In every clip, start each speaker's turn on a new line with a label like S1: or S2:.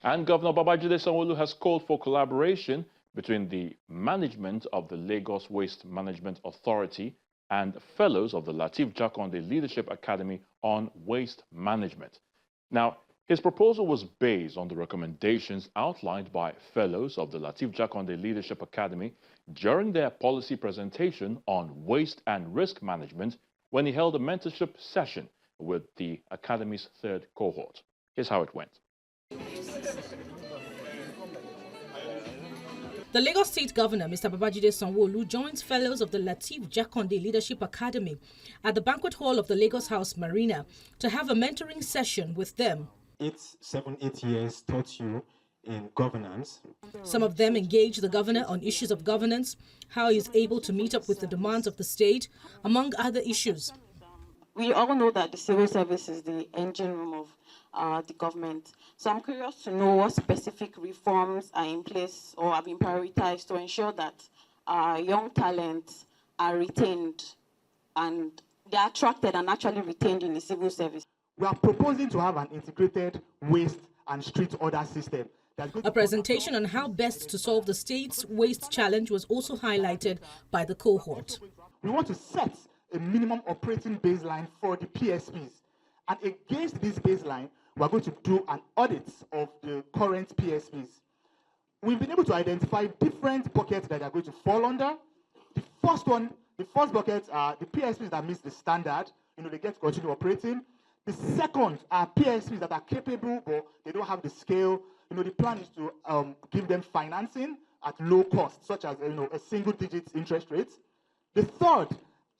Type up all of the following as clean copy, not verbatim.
S1: And Governor Babajide Sanwo-Olu has called for collaboration between the management of the Lagos Waste Management Authority and fellows of the Lateef Jakonde Leadership Academy on Waste Management. Now, his proposal was based on the recommendations outlined by fellows of the Lateef Jakonde Leadership Academy during their policy presentation on waste and risk management when he held a mentorship session with the Academy's third cohort. Here's how it went.
S2: The Lagos State Governor, Mr. Babajide Sanwo-Olu, joins fellows of the Lateef Jakonde Leadership Academy at the banquet hall of the Lagos House Marina to have a mentoring session with them.
S3: 8 years taught you in governance.
S2: Some of them engage the governor on issues of governance, how he is able to meet up with the demands of the state, among other issues.
S4: We all know that the civil service is the engine room of the government. So I'm curious to know what specific reforms are in place or have been prioritized to ensure that young talents are retained and they are attracted and actually retained in the civil service.
S3: We are proposing to have an integrated waste and street order system.
S2: A presentation on how best to solve the state's waste challenge was also highlighted by the cohort.
S3: We want to set a minimum operating baseline for the PSPs. And against this baseline, we're going to do an audit of the current PSPs. We've been able to identify different buckets that are going to fall under. The first bucket are the PSPs that miss the standard. They get to continue operating. The second are PSPs that are capable, but they don't have the scale. The plan is to give them financing at low cost, such as a single-digit interest rate. The third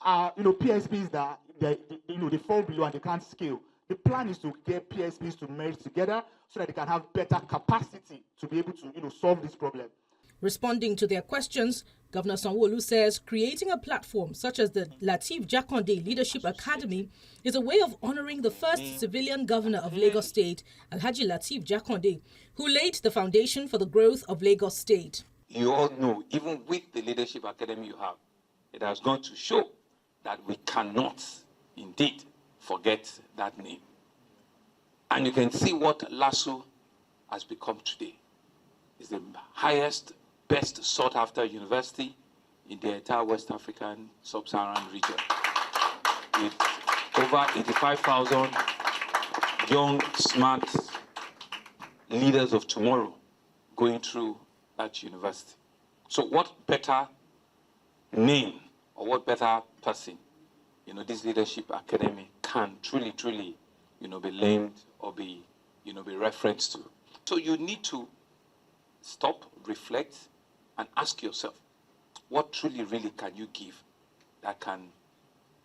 S3: are PSPs that they fall below and they can't scale. The plan is to get PSPs to merge together so that they can have better capacity to be able to solve this problem.
S2: Responding to their questions, Governor Sanwo-Olu says creating a platform such as the Lateef Jakonde Leadership Academy is a way of honoring the first civilian governor of Lagos State, Alhaji Lateef Jakonde, who laid the foundation for the growth of Lagos State.
S5: You all know, even with the Leadership Academy you have, it has gone to show that we cannot indeed forget that name. And you can see what LASU has become today. It's the highest, best sought after university in the entire West African sub-Saharan region, with over 85,000 young, smart leaders of tomorrow going through that university. So what better name or what better person, this Leadership Academy can truly, be named or be referenced to. So you need to stop, reflect, and ask yourself, what truly, really can you give that can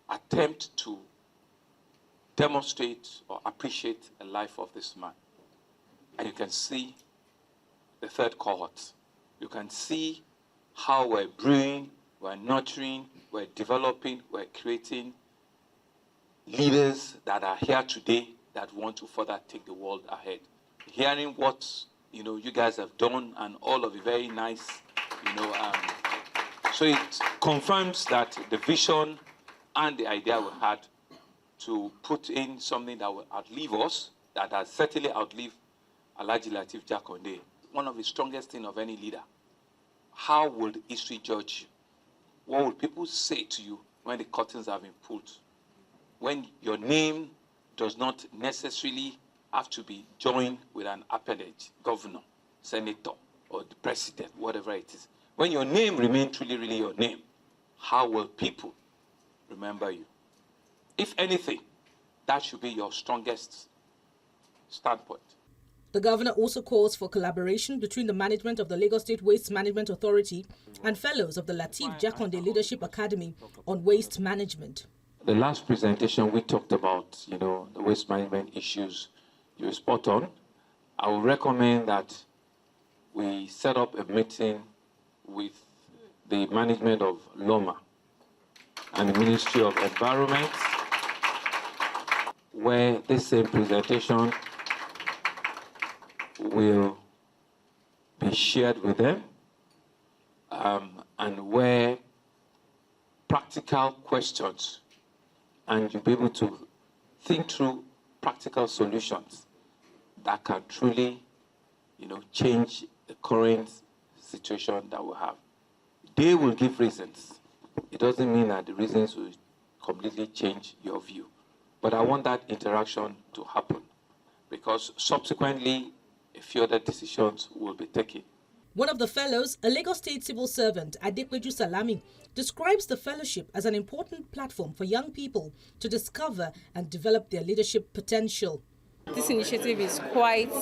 S5: attempt to demonstrate or appreciate the life of this man? And you can see the third cohort. You can see how we're brewing, we're nurturing, we're developing, we're creating leaders that are here today that want to further take the world ahead. Hearing what you guys have done and all of it very nice, so it confirms that the vision and the idea we had to put in something that will outlive us, that has certainly outlived Alhaji Lateef Jakonde, one of the strongest things of any leader. How will history judge you? What will people say to you when the curtains have been pulled? When your name does not necessarily have to be joined with an appellate, governor, senator, or the president, whatever it is. When your name remains truly, really your name, how will people remember you? If anything, that should be your strongest standpoint.
S2: The governor also calls for collaboration between the management of the Lagos State Waste Management Authority and fellows of the Lateef Jakonde Leadership Academy on waste management.
S5: The last presentation we talked about, the waste management issues. You're spot on. I would recommend that we set up a meeting with the management of LOMA and the Ministry of Environment, where this same presentation will be shared with them, and where practical questions, and you'll be able to think through practical solutions that can truly change the current situation that we have. They will give reasons. It doesn't mean that the reasons will completely change your view. But I want that interaction to happen, because subsequently, a few other decisions will be taken.
S2: One of the fellows, a Lagos State civil servant, Adepeju Salami, describes the fellowship as an important platform for young people to discover and develop their leadership potential.
S6: This initiative is quite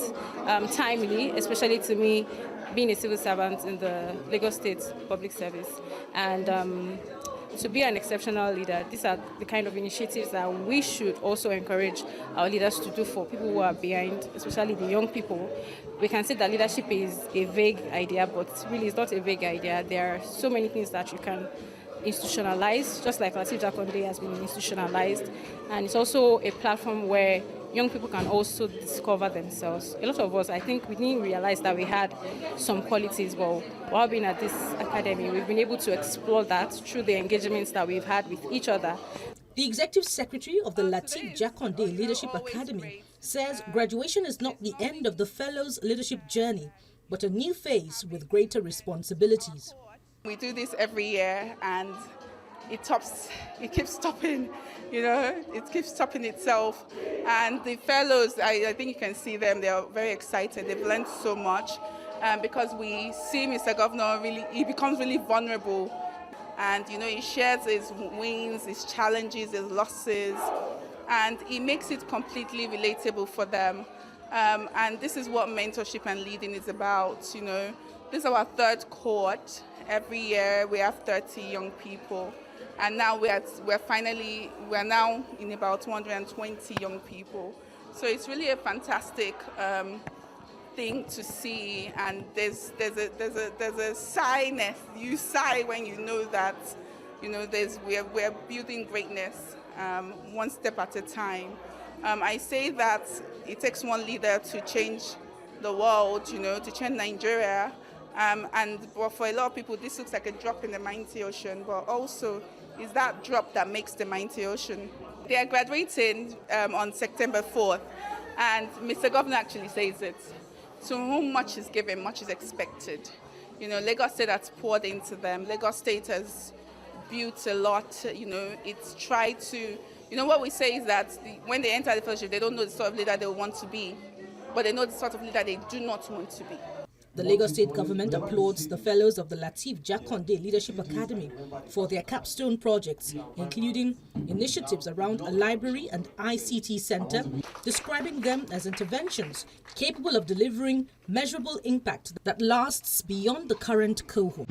S6: timely, especially to me, being a civil servant in the Lagos State Public Service. And to be an exceptional leader, these are the kind of initiatives that we should also encourage our leaders to do for people who are behind, especially the young people. We can say that leadership is a vague idea, but really it's not a vague idea. There are so many things that you can institutionalize, just like Lateef Jakonde has been institutionalized. And it's also a platform where young people can also discover themselves. A lot of us, I think, we didn't realize that we had some qualities, but while being at this academy, we've been able to explore that through the engagements that we've had with each other.
S2: The executive secretary of the Lateef Jakonde Leadership Academy says graduation is not the end of the fellows' leadership journey, but a new phase with greater responsibilities.
S7: We do this every year, and it keeps topping, it keeps topping itself. And the fellows, I think you can see them, they are very excited. They've learned so much because we see Mr. Governor he becomes really vulnerable. And, he shares his wins, his challenges, his losses, and he makes it completely relatable for them. And this is what mentorship and leading is about, This is our third cohort. Every year we have 30 young people. And now we're now in about 220 young people. So it's really a fantastic thing to see, and there's a sighness. You sigh when you know that we're building greatness one step at a time. I say that it takes one leader to change the world, to change Nigeria. But for a lot of people, this looks like a drop in the mighty ocean, but also is that drop that makes the mighty ocean. They are graduating on September 4th, and Mr. Governor actually says it. To whom much is given, much is expected. Lagos State has poured into them. Lagos State has built a lot. It's tried to, what we say is that when they enter the fellowship, they don't know the sort of leader they want to be, but they know the sort of leader they do not want to be.
S2: The Lagos State government applauds the fellows of the Lateef Jakonde Leadership Academy for their capstone projects, including initiatives around a library and ICT center, describing them as interventions capable of delivering measurable impact that lasts beyond the current cohort.